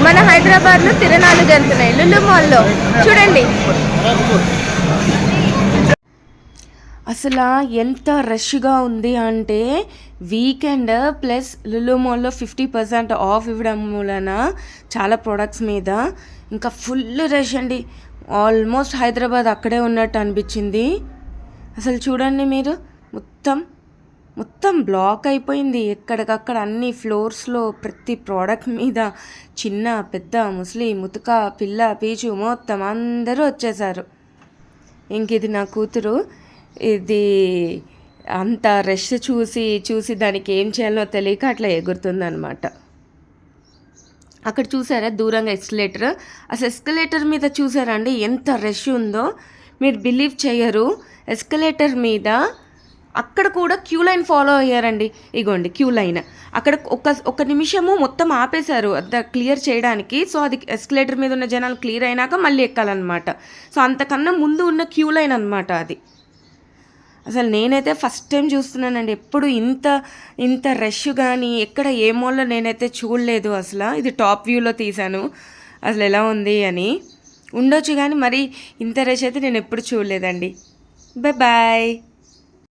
మన హైదరాబాద్లో తిరణాలు జరుగుతున్నాయి లులు మాల్లో చూడండి. అసలు ఎంత రష్గా ఉంది అంటే వీకెండ్ ప్లస్ లులు మాల్లో 50% ఆఫ్ ఇవ్వడం వలన చాలా ప్రోడక్ట్స్ మీద ఇంకా ఫుల్ రష్ అండి. ఆల్మోస్ట్ హైదరాబాద్ అక్కడే ఉన్నట్టు అనిపించింది. అసలు చూడండి మీరు, మొత్తం బ్లాక్ అయిపోయింది. ఎక్కడికక్కడ అన్ని ఫ్లోర్స్లో ప్రతి ప్రోడక్ట్ మీద చిన్న పెద్ద ముసలి ముతుక పిల్ల పీచు మొత్తం అందరూ వచ్చేసారు. ఇంక ఇది నా కూతురు, ఇది అంత రష్ చూసి దానికి ఏం చేయాలో తెలియక అట్లా ఎగురుతుందనమాట. అక్కడ చూసారా దూరంగా ఎస్కలేటర్, అసలు ఎస్కలేటర్ మీద చూసారా అండి ఎంత రష్ ఉందో. మీరు బిలీవ్ చేయరు, ఎస్కలేటర్ మీద అక్కడ కూడా క్యూ లైన్ ఫాలో అయ్యారండి. ఇగోండి క్యూ లైన్, అక్కడ ఒక నిమిషము మొత్తం ఆపేశారు అంత క్లియర్ చేయడానికి. సో అది ఎస్కలేటర్ మీద ఉన్న జనాలు క్లియర్ అయినాక మళ్ళీ ఎక్కాలన్నమాట. సో అంతకన్నా ముందు ఉన్న క్యూ లైన్ అనమాట అది. అసలు నేనైతే ఫస్ట్ టైం చూస్తున్నానండి, ఎప్పుడు ఇంత రష్ కానీ ఎక్కడ ఏ మాల్లో నేనైతే చూడలేదు. అసలు ఇది టాప్ వ్యూలో తీశాను, అసలు ఎలా ఉంది అని. ఉండొచ్చు కానీ మరి ఇంత రష్ అయితే నేను ఎప్పుడు చూడలేదండి. బాయ్.